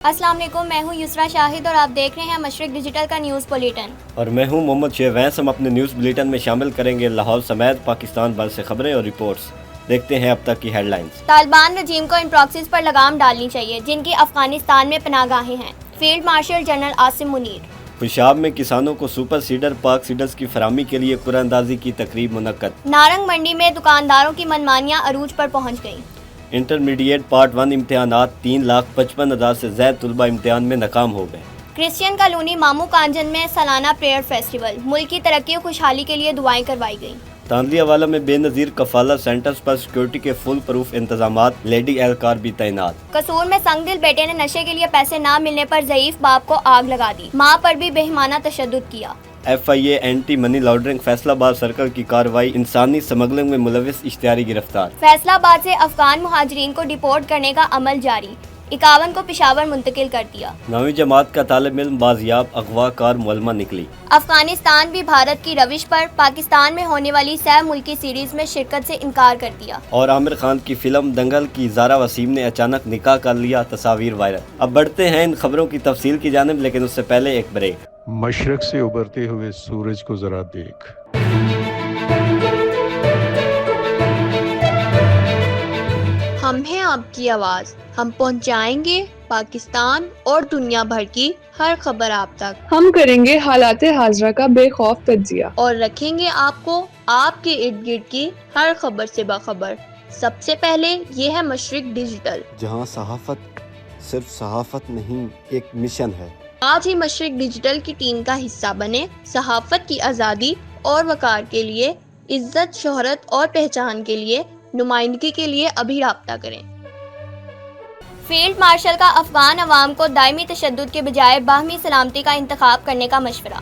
السلام علیکم، میں ہوں یسرا شاہد اور آپ دیکھ رہے ہیں مشرق ڈیجیٹل کا نیوز بلیٹن۔ اور میں ہوں محمد شہویز۔ ہم اپنے نیوز بلیٹن میں شامل کریں گے لاہور سمیت پاکستان بھر سے خبریں اور رپورٹس۔ دیکھتے ہیں اب تک کی ہیڈ لائنز۔ طالبان رجیم کو ان پراکسیز پر لگام ڈالنی چاہیے جن کی افغانستان میں پناہ گاہیں ہیں، field marshal general Asim Munir. Khushab میں کسانوں کو سپر سیڈر پاک سیڈرز کی فراہمی کے لیے قرعہ اندازی کی تقریب منعقد۔ نارنگ منڈی میں دکانداروں کی منمانیاں عروج پر پہنچ گئیں۔ انٹرمیڈیٹ پارٹ 1 امتحانات 3,55,000 سے زائد طلبہ امتحان میں ناکام ہو گئے۔ کرسچین کالونی مامو کانجن میں سالانہ پریئر فیسٹیول، ملک کی ترقی و خوشحالی کے لیے دعائیں کروائی گئیں۔ تاندلیہ والا میں بے نظیر کفالت سینٹرز پر سیکورٹی کے فل پروف انتظامات، لیڈی اہلکار بھی تعینات۔ قصور میں سنگ دل بیٹے نے نشے کے لیے پیسے نہ ملنے پر ضعیف باپ کو آگ لگا دی، ماں پر بھی بہیمانہ تشدد کیا۔ FIA اینٹی منی لانڈرنگ فیصلہ آباد سرکل کی کارروائی، انسانی سمگلنگ میں ملوث اشتہاری گرفتار۔ فیصلہ آباد سے افغان مہاجرین کو ڈیپورٹ کرنے کا عمل جاری، 51 کو پشاور منتقل کر دیا۔ 9ویں جماعت کا طالب علم بازیاب، اغوا کار معلمہ نکلی۔ افغانستان بھی بھارت کی روش پر پاکستان میں ہونے والی سہ ملکی سیریز میں شرکت سے انکار کر دیا۔ اور عامر خان کی فلم دنگل کی زارا وسیم نے اچانک نکاح کر لیا، تصاویر وائرل۔ اب بڑھتے ہیں ان خبروں کی تفصیل کی جانب، لیکن اس سے پہلے ایک بریک۔ مشرق سے ابھرتے ہوئے سورج کو ذرا دیکھ۔ ہم ہیں آپ کی آواز، ہم پہنچائیں گے پاکستان اور دنیا بھر کی ہر خبر آپ تک۔ ہم کریں گے حالات حاضرہ کا بے خوف تجزیہ اور رکھیں گے آپ کو آپ کے ارد گرد کی ہر خبر سے باخبر۔ سب سے پہلے یہ ہے مشرق ڈیجیٹل، جہاں صحافت صرف صحافت نہیں، ایک مشن ہے۔ آج ہی مشرق ڈیجیٹل کی ٹیم کا حصہ بنے۔ صحافت کی آزادی اور وقار کے لیے، عزت، شہرت اور پہچان کے لیے، نمائندگی کے لیے ابھی رابطہ کریں۔ فیلڈ مارشل کا افغان عوام کو دائمی تشدد کے بجائے باہمی سلامتی کا انتخاب کرنے کا مشورہ۔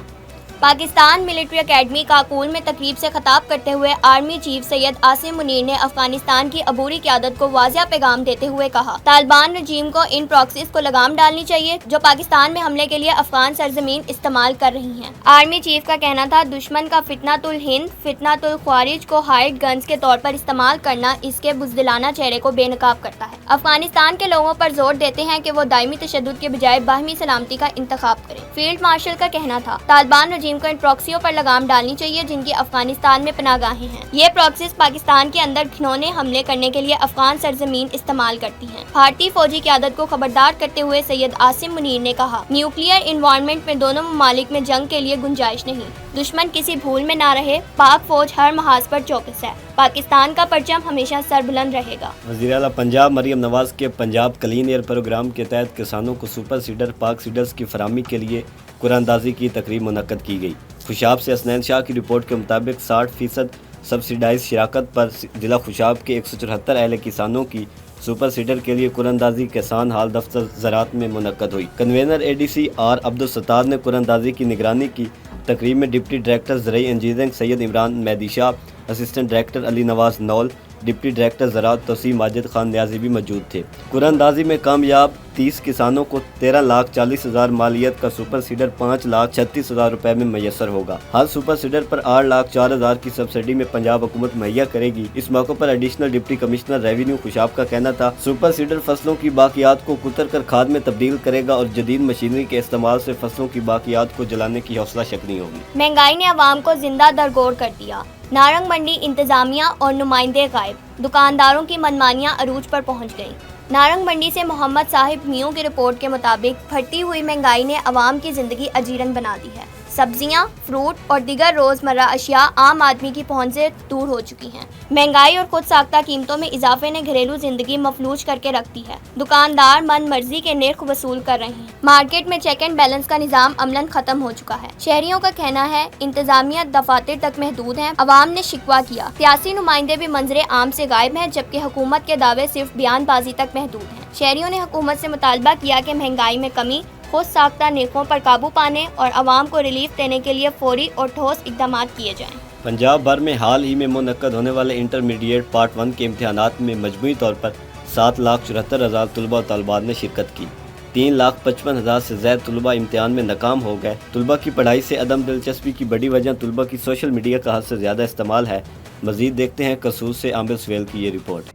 پاکستان ملٹری اکیڈمی کاکول میں تقریب سے خطاب کرتے ہوئے آرمی چیف سید عاصم منیر نے افغانستان کی عبوری قیادت کو واضح پیغام دیتے ہوئے کہا، طالبان رجیم کو ان پراکسیز کو لگام ڈالنی چاہیے جو پاکستان میں حملے کے لیے افغان سرزمین استعمال کر رہی ہیں۔ آرمی چیف کا کہنا تھا، دشمن کا فتنۃ الہند، فتنۃ الخوارج کو ہائیڈ گنز کے طور پر استعمال کرنا اس کے بزدلانہ چہرے کو بے نقاب کرتا ہے۔ افغانستان کے لوگوں پر زور دیتے ہیں کہ وہ دائمی تشدد کے بجائے باہمی سلامتی کا انتخاب کریں۔ فیلڈ مارشل کا کہنا تھا، طالبان رجیم کو ان پراکسیوں پر لگام ڈالنی چاہیے جن کی افغانستان میں پناہ گاہیں ہیں۔ یہ پراکسیز پاکستان کے اندر گھنونے حملے کرنے کے لیے افغان سرزمین استعمال کرتی ہیں۔ بھارتی فوجی قیادت کو خبردار کرتے ہوئے سید عاصم منیر نے کہا، نیوکلیئر انوائرمنٹ میں دونوں ممالک میں جنگ کے لیے گنجائش نہیں، دشمن کسی بھول میں نہ رہے، پاک فوج ہر محاذ پر چوکس ہے، پاکستان کا پرچم ہمیشہ سربلند رہے گا۔ وزیر اعلیٰ پنجاب مریم نواز کے پنجاب کلین ایئر پروگرام کے تحت کسانوں کو سپر سیڈر پاک سیڈرز کی فراہمی کے لیے قرعہ اندازی کی تقریب منعقد کی گئی۔ خوشاب سے حسنین شاہ کی رپورٹ کے مطابق 60% سبسیڈائز شراکت پر ضلع خوشاب کے 174 اہل کسانوں کی سپر سیڈر کے لیے قرعہ اندازی کسان ہال دفتر زراعت میں منعقد ہوئی۔ کنوینر ADC آر عبدالستار نے قرعہ اندازی کی نگرانی کی۔ تقریب میں ڈپٹی ڈائریکٹر زرعی انجینئرنگ سید عمران مہدی شاہ، اسسٹنٹ ڈائریکٹر علی نواز نول، ڈپٹی ڈائریکٹر زراعت توسیع ماجد خان نیازی بھی موجود تھے۔ قرعہ اندازی میں کامیاب 30 کسانوں کو 13,40,000 مالیت کا سپر سیڈر 5,36,000 روپے میں میسر ہوگا۔ ہر سپر سیڈر پر 8,04,000 کی سبسڈی میں پنجاب حکومت مہیا کرے گی۔ اس موقع پر additional deputy commissioner revenue Khushab کا کہنا تھا، سپر سیڈر فصلوں کی باقیات کو کتر کر کھاد میں تبدیل کرے گا اور جدید مشینری کے استعمال سے فصلوں کی باقیات کو جلانے کی حوصلہ شکنی ہوگی۔ مہنگائی نے عوام کو زندہ درگور کر دیا، نارنگ منڈی انتظامیہ اور نمائندے غائب، دکانداروں کی منمانیاں عروج پر پہنچ گئیں۔ نارنگ منڈی سے محمد صاحب میوں کی رپورٹ کے مطابق بڑھتی ہوئی مہنگائی نے عوام کی زندگی اجیرن بنا دی ہے۔ سبزیاں، فروٹ اور دیگر روزمرہ اشیاء عام آدمی کی پہنچ سے دور ہو چکی ہیں۔ مہنگائی اور خود ساختہ قیمتوں میں اضافے نے گھریلو زندگی مفلوج کر کے رکھ دی ہے۔ دکاندار من مرضی کے نرخ وصول کر رہے ہیں۔ مارکیٹ میں چیک اینڈ بیلنس کا نظام عملاً ختم ہو چکا ہے۔ شہریوں کا کہنا ہے، انتظامیہ دفاتر تک محدود ہیں۔ عوام نے شکوہ کیا، سیاسی نمائندے بھی منظر عام سے غائب ہیں، جبکہ حکومت کے دعوے صرف بیان بازی تک محدود ہیں۔ شہریوں نے حکومت سے مطالبہ کیا کہ مہنگائی میں کمی، خود ساختہ نرخوں پر قابو پانے اور عوام کو ریلیف دینے کے لیے فوری اور ٹھوس اقدامات کیے جائیں۔ پنجاب بھر میں حال ہی میں منعقد ہونے والے انٹرمیڈیٹ پارٹ 1 کے امتحانات میں مجموعی طور پر 7,74,000 طلباء و طالبات نے شرکت کی۔ 3,55,000 سے زائد طلباء امتحان میں ناکام ہو گئے۔ طلباء کی پڑھائی سے عدم دلچسپی کی بڑی وجہ طلباء کی سوشل میڈیا کا حد سے زیادہ استعمال ہے۔ مزید دیکھتے ہیں قصور سے عامر سویل کی یہ رپورٹ۔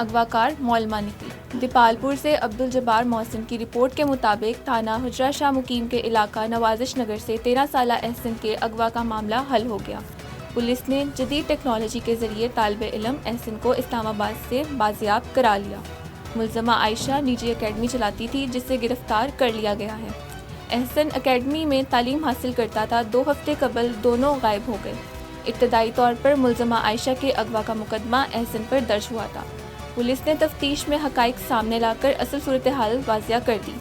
اغواکار معلومہ نکلی۔ دیپالپور سے عبدالجبار محسن کی رپورٹ کے مطابق تھانہ حجرہ شاہ مقیم کے علاقہ نوازش نگر سے 13 سالہ احسن کے اغوا کا معاملہ حل ہو گیا۔ پولیس نے جدید ٹیکنالوجی کے ذریعے طالب علم احسن کو اسلام آباد سے بازیاب کرا لیا۔ ملزمہ عائشہ نجی اکیڈمی چلاتی تھی جس سے گرفتار کر لیا گیا ہے۔ احسن اکیڈمی میں تعلیم حاصل کرتا تھا۔ 2 ہفتے قبل دونوں غائب ہو گئے۔ ابتدائی طور پر ملزمہ عائشہ کے اغوا کا مقدمہ احسن پر درج ہوا تھا۔ پولیس نے تفتیش میں حقائق سامنے لا کر اصل صورتحال واضح کر دی۔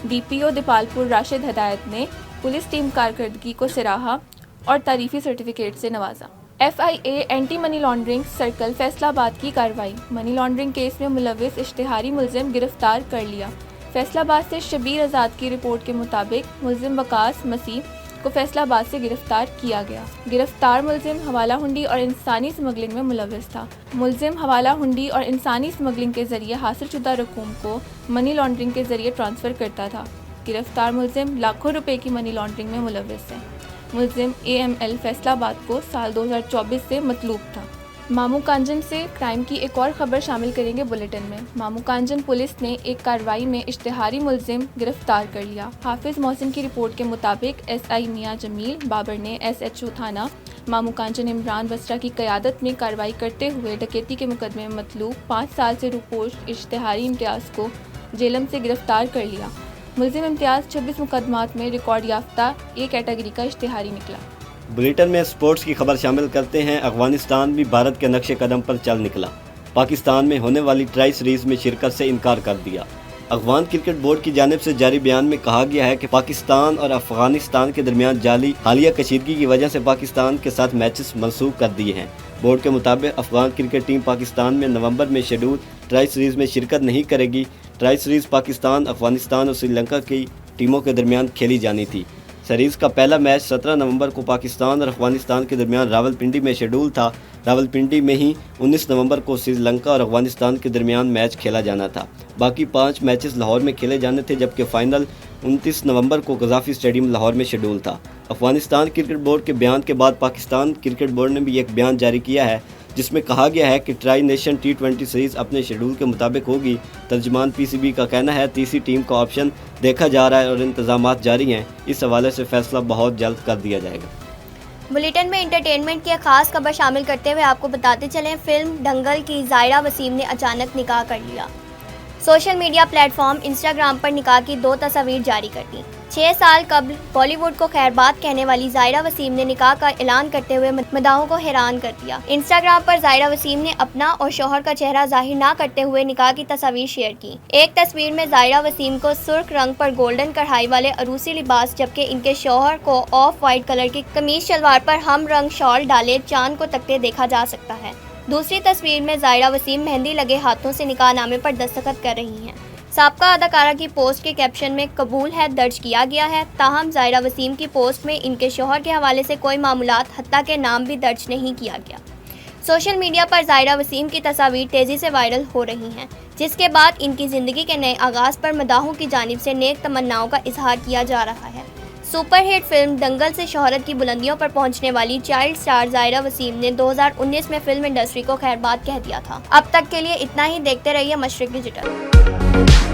ڈی پی او دیپالپور راشد ہدایت نے پولیس ٹیم کارکردگی کو سراہا اور تعریفی سرٹیفکیٹ سے نوازا۔ ایف آئی اے اینٹی منی لانڈرنگ سرکل فیصلہ آباد کی کارروائی۔ منی لانڈرنگ کیس میں ملوث اشتہاری ملزم گرفتار کر لیا۔ فیصلہ آباد سے شبیر آزاد کی رپورٹ کے مطابق ملزم وقاص مسیح کو فیصلہ آباد سے گرفتار کیا گیا۔ گرفتار ملزم حوالہ ہنڈی اور انسانی اسمگلنگ میں ملوث تھا۔ ملزم حوالہ ہنڈی اور انسانی اسمگلنگ کے ذریعے حاصل شدہ رقوم کو منی لانڈرنگ کے ذریعے ٹرانسفر کرتا تھا۔ گرفتار ملزم لاکھوں روپے کی منی لانڈرنگ میں ملوث ہے۔ ملزم اے ایم ایل فیصلہ آباد کو سال 2024 سے مطلوب تھا۔ مامو کانجن سے کرائم کی ایک اور خبر شامل کریں گے بلیٹن میں۔ مامو کانجن پولیس نے ایک کارروائی میں اشتہاری ملزم گرفتار کر لیا۔ حافظ محسن کی رپورٹ کے مطابق ایس آئی میاں جمیل بابر نے ایس ایچ او تھانہ مامو کانجن عمران بسرا کی قیادت میں کارروائی کرتے ہوئے ڈکیتی کے مقدمے میں مطلوب 5 سال سے روپوش اشتہاری امتیاز کو جیلم سے گرفتار کر لیا۔ ملزم امتیاز 26 مقدمات میں ریکارڈ یافتہ اے کیٹیگری کا اشتہاری نکلا۔ بلیٹن میں سپورٹس کی خبر شامل کرتے ہیں۔ افغانستان بھی بھارت کے نقش قدم پر چل نکلا۔ پاکستان میں ہونے والی ٹرائی سیریز میں شرکت سے انکار کر دیا۔ افغان کرکٹ بورڈ کی جانب سے جاری بیان میں کہا گیا ہے کہ پاکستان اور افغانستان کے درمیان جعلی حالیہ کشیدگی کی وجہ سے پاکستان کے ساتھ میچز منسوخ کر دیے ہیں۔ بورڈ کے مطابق افغان کرکٹ ٹیم پاکستان میں نومبر میں شیڈول ٹرائی سیریز میں شرکت نہیں کرے گی۔ ٹرائی سیریز پاکستان، افغانستان اور سری لنکا کی ٹیموں کے درمیان کھیلی جانی تھی۔ سیریز کا پہلا میچ 17 نومبر کو پاکستان اور افغانستان کے درمیان راولپنڈی میں شیڈول تھا۔ راولپنڈی میں ہی 19 نومبر کو سری لنکا اور افغانستان کے درمیان میچ کھیلا جانا تھا۔ باقی 5 میچز لاہور میں کھیلے جانے تھے، جبکہ فائنل 29 نومبر کو قذافی اسٹیڈیم لاہور میں شیڈول تھا۔ افغانستان کرکٹ بورڈ کے بیان کے بعد پاکستان کرکٹ بورڈ نے بھی ایک بیان جاری کیا ہے جس میں کہا گیا ہے کہ ٹرائی نیشن T20 سیریز اپنے شیڈول کے مطابق ہوگی۔ ترجمان پی سی بی کا کہنا ہے تیسری ٹیم کا آپشن دیکھا جا رہا ہے اور انتظامات جاری ہیں۔ اس حوالے سے فیصلہ بہت جلد کر دیا جائے گا۔ بلیٹن میں انٹرٹینمنٹ کی ایک خاص خبر شامل کرتے ہوئے آپ کو بتاتے چلیں، فلم دنگل کی زائرہ وسیم نے اچانک نکاح کر لیا۔ Social media platform Instagram پر نکاح کی 2 تصاویر جاری کر دیں۔ 6 سال قبل بالی ووڈ کو خیر بات کہنے والی زائرہ وسیم نے نکاح کا اعلان کرتے ہوئے مداحوں کو حیران کر دیا۔ انسٹاگرام پر زائرہ وسیم نے اپنا اور شوہر کا چہرہ ظاہر نہ کرتے ہوئے نکاح کی تصاویر شیئر کی۔ ایک تصویر میں زائرہ وسیم کو سرخ رنگ پر گولڈن کڑھائی والے عروسی لباس، جبکہ ان کے شوہر کو آف وائٹ کلر کی قمیص شلوار پر ہم رنگ شال ڈالے چاند کو تکتے دیکھا جا سکتا ہے۔ دوسری تصویر میں زائرہ وسیم مہندی لگے ہاتھوں سے نکاح نامے پر دستخط کر رہی ہیں۔ سابقہ اداکارہ کی پوسٹ کے کیپشن میں قبول ہے درج کیا گیا ہے، تاہم زائرہ وسیم کی پوسٹ میں ان کے شوہر کے حوالے سے کوئی معاملات حتیٰ کہ نام بھی درج نہیں کیا گیا۔ سوشل میڈیا پر زائرہ وسیم کی تصاویر تیزی سے وائرل ہو رہی ہیں، جس کے بعد ان کی زندگی کے نئے آغاز پر مداحوں کی جانب سے نیک تمناؤں کا اظہار کیا جا رہا ہے۔ سپر ہٹ فلم دنگل سے شہرت کی بلندیوں پر پہنچنے والی چائلڈ سٹار زائرہ وسیم نے 2019 میں فلم انڈسٹری کو خیر بات کہہ دیا تھا۔ اب تک کے لیے اتنا ہی، دیکھتے رہیے مشرق ڈیجیٹل۔